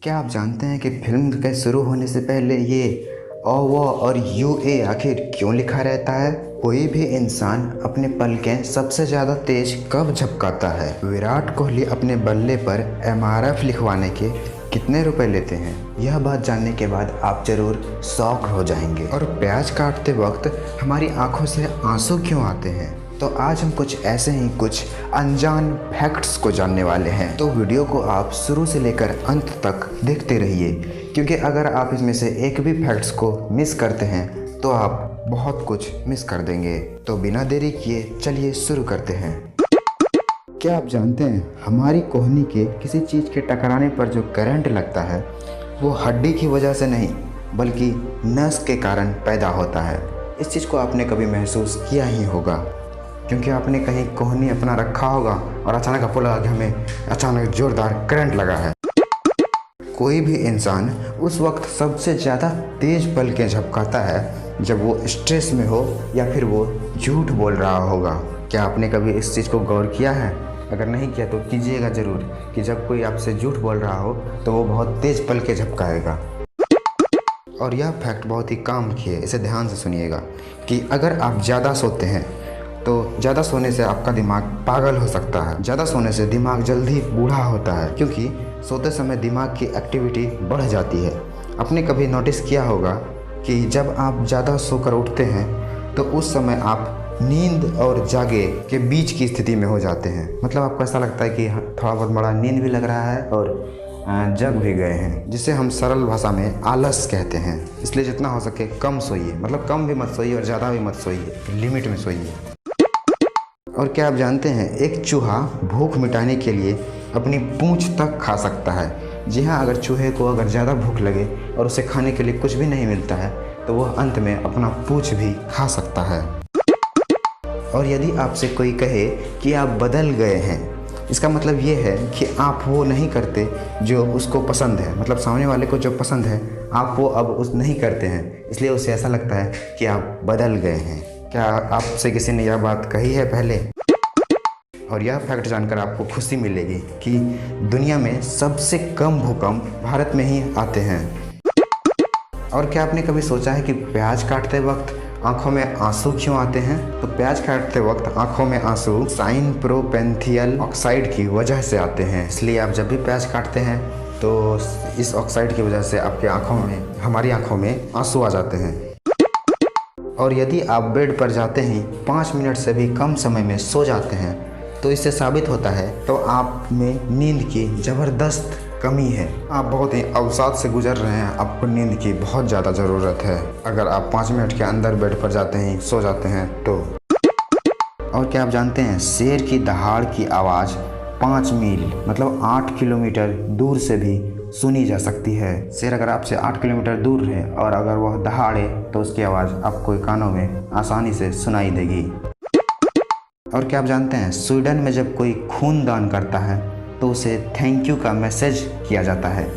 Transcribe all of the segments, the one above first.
क्या आप जानते हैं कि फिल्म के शुरू होने से पहले ये अ व और यू ए आखिर क्यों लिखा रहता है? कोई भी इंसान अपने पलकें सबसे ज़्यादा तेज कब झपकाता है? विराट कोहली अपने बल्ले पर MRF लिखवाने के कितने रुपए लेते हैं? यह बात जानने के बाद आप जरूर शॉक हो जाएंगे। और प्याज काटते वक्त हमारी आंखों से आंसू क्यों आते हैं? तो आज हम कुछ ऐसे ही कुछ अनजान फैक्ट्स को जानने वाले हैं। तो वीडियो को आप शुरू से लेकर अंत तक देखते रहिए, क्योंकि अगर आप इसमें से एक भी फैक्ट्स को मिस करते हैं तो आप बहुत कुछ मिस कर देंगे। तो बिना देरी किए चलिए शुरू करते हैं। क्या आप जानते हैं हमारी कोहनी के किसी चीज़ के टकराने पर जो करंट लगता है वो हड्डी की वजह से नहीं बल्कि नस के कारण पैदा होता है। इस चीज़ को आपने कभी महसूस किया ही होगा, क्योंकि आपने कहीं कोहनी अपना रखा होगा और अचानक आपको लगा कि हमें अचानक जोरदार करंट लगा है। कोई भी इंसान उस वक्त सबसे ज़्यादा तेज पलकें झपकाता है जब वो स्ट्रेस में हो या फिर वो झूठ बोल रहा होगा। क्या आपने कभी इस चीज़ को गौर किया है? अगर नहीं किया तो कीजिएगा ज़रूर कि जब कोई आपसे झूठ बोल रहा हो तो वो बहुत तेज पलकें झपकाएगा। और यह फैक्ट बहुत ही काम की है, इसे ध्यान से सुनिएगा कि अगर आप ज़्यादा सोते हैं तो ज़्यादा सोने से आपका दिमाग पागल हो सकता है। ज़्यादा सोने से दिमाग जल्दी बूढ़ा होता है, क्योंकि सोते समय दिमाग की एक्टिविटी बढ़ जाती है। आपने कभी नोटिस किया होगा कि जब आप ज़्यादा सोकर उठते हैं तो उस समय आप नींद और जागे के बीच की स्थिति में हो जाते हैं। मतलब आपको ऐसा लगता है कि थोड़ा बहुत बड़ा नींद भी लग रहा है और जग भी गए हैं, जिसे हम सरल भाषा में आलस कहते हैं। इसलिए जितना हो सके कम सोइए, मतलब कम भी मत सोइए और ज़्यादा भी मत सोइए, लिमिट में सोइए। और क्या आप जानते हैं एक चूहा भूख मिटाने के लिए अपनी पूंछ तक खा सकता है। जी हाँ, अगर चूहे को अगर ज़्यादा भूख लगे और उसे खाने के लिए कुछ भी नहीं मिलता है तो वह अंत में अपना पूंछ भी खा सकता है। और यदि आपसे कोई कहे कि आप बदल गए हैं, इसका मतलब ये है कि आप वो नहीं करते जो उसको पसंद है। मतलब सामने वाले को जो पसंद है आप वो अब उस नहीं करते हैं, इसलिए उसे ऐसा लगता है कि आप बदल गए हैं। क्या आपसे किसी ने यह बात कही है पहले? और यह फैक्ट जानकर आपको खुशी मिलेगी कि दुनिया में सबसे कम भूकंप भारत में ही आते हैं। और क्या आपने कभी सोचा है कि प्याज काटते वक्त आंखों में आंसू क्यों आते हैं? तो प्याज काटते वक्त आंखों में आंसू साइनप्रोपेंथियल ऑक्साइड की वजह से आते हैं। इसलिए आप जब भी प्याज काटते हैं तो इस ऑक्साइड की वजह से आपके आंखों में, हमारी आंखों में आंसू आ जाते हैं। और यदि आप बेड पर जाते ही 5 मिनट से भी कम समय में सो जाते हैं तो इससे साबित होता है तो आप में नींद की ज़बरदस्त कमी है। आप बहुत ही अवसाद से गुजर रहे हैं, आपको नींद की बहुत ज़्यादा ज़रूरत है। अगर आप 5 मिनट के अंदर बेड पर जाते ही सो जाते हैं तो। और क्या आप जानते हैं शेर की दहाड़ की आवाज़ 5 मील मतलब 8 किलोमीटर दूर से भी सुनी जा सकती है। शेर अगर आपसे 8 किलोमीटर दूर है और अगर वह दहाड़े तो उसकी आवाज़ आपको कानों में आसानी से सुनाई देगी। और क्या आप जानते हैं स्वीडन में जब कोई खून दान करता है तो उसे थैंक यू का मैसेज किया जाता है।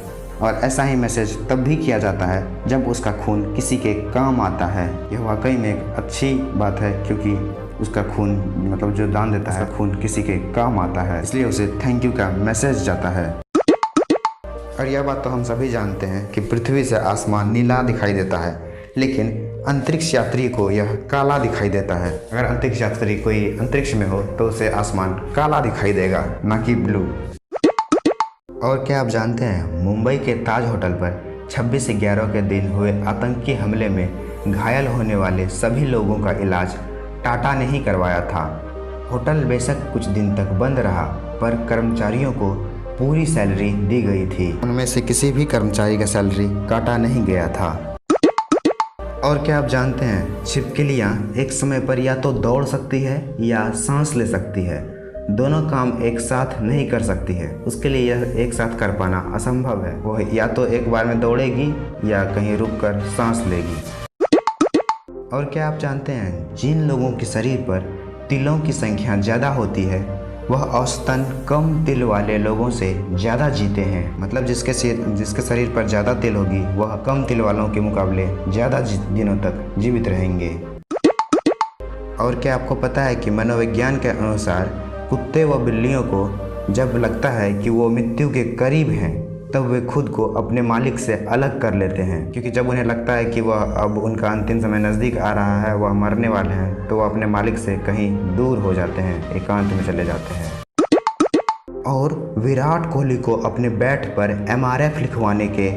और ऐसा ही मैसेज तब भी किया जाता है जब उसका खून किसी के काम आता है। यह वाकई में एक अच्छी बात है, क्योंकि उसका खून, मतलब जो दान देता है खून किसी के काम आता है, इसलिए उसे थैंक यू का मैसेज जाता है। और यह बात तो हम सभी जानते हैं कि पृथ्वी से आसमान नीला दिखाई देता है, लेकिन अंतरिक्ष यात्री को यह काला दिखाई देता है। अगर अंतरिक्ष यात्री कोई अंतरिक्ष में हो तो उसे आसमान काला दिखाई देगा, ना कि ब्लू। और क्या आप जानते हैं मुंबई के ताज होटल पर 26/11 के दिन हुए आतंकी हमले में घायल होने वाले सभी लोगों का इलाज टाटा ने ही करवाया था। होटल बेशक कुछ दिन तक बंद रहा, पर कर्मचारियों को पूरी सैलरी दी गई थी। उनमें से किसी भी कर्मचारी का सैलरी काटा नहीं गया था। और क्या आप जानते हैं छिपकलियाँ एक समय पर या तो दौड़ सकती है या सांस ले सकती है। दोनों काम एक साथ नहीं कर सकती है, उसके लिए यह एक साथ कर पाना असंभव है। वह या तो एक बार में दौड़ेगी या कहीं रुककर सांस लेगी। और क्या आप जानते हैं जिन लोगों के शरीर पर तिलों की संख्या ज़्यादा होती है वह औसतन कम तिल वाले लोगों से ज़्यादा जीते हैं। मतलब जिसके शरीर पर ज़्यादा तिल होगी वह कम तिल वालों के मुकाबले ज़्यादा दिनों तक जीवित रहेंगे। और क्या आपको पता है कि मनोविज्ञान के अनुसार कुत्ते व बिल्लियों को जब लगता है कि वो मृत्यु के करीब हैं तब वे खुद को अपने मालिक से अलग कर लेते हैं, क्योंकि जब उन्हें लगता है कि वह अब उनका अंतिम समय नज़दीक आ रहा है, वह मरने वाले हैं, तो वह अपने मालिक से कहीं दूर हो जाते हैं, एकांत में चले जाते हैं। और विराट कोहली को अपने बैट पर MRF लिखवाने के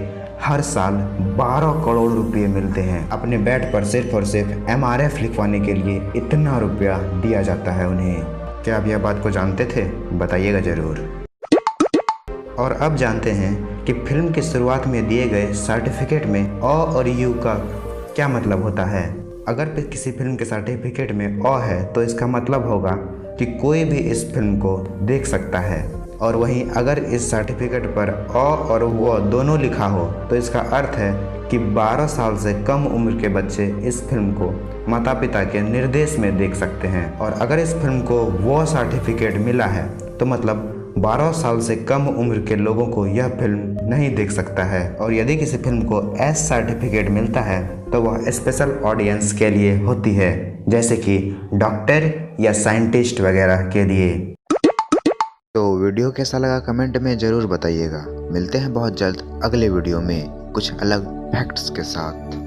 हर साल 12 करोड़ रुपए मिलते हैं। अपने बैट पर सिर्फ और सिर्फ MRF लिखवाने के लिए इतना रुपया दिया जाता है उन्हें। क्या आप यह बात को जानते थे? बताइएगा ज़रूर। और अब जानते हैं कि फिल्म की शुरुआत में दिए गए सर्टिफिकेट में अ और यू का क्या मतलब होता है। अगर किसी फिल्म के सर्टिफिकेट में अ है तो इसका मतलब होगा कि कोई भी इस फिल्म को देख सकता है, और वहीं अगर इस सर्टिफिकेट पर अ और व दोनों लिखा हो तो इसका अर्थ है कि 12 साल से कम उम्र के बच्चे इस फिल्म को माता पिता के निर्देश में देख सकते हैं। और अगर इस फिल्म को वो सर्टिफिकेट मिला है तो मतलब 12 साल से कम उम्र के लोगों को यह फिल्म नहीं देख सकता है। और यदि किसी फिल्म को एस सर्टिफिकेट मिलता है तो वह स्पेशल ऑडियंस के लिए होती है, जैसे कि डॉक्टर या साइंटिस्ट वगैरह के लिए। तो वीडियो कैसा लगा कमेंट में ज़रूर बताइएगा। मिलते हैं बहुत जल्द अगले वीडियो में कुछ अलग फैक्ट्स के साथ।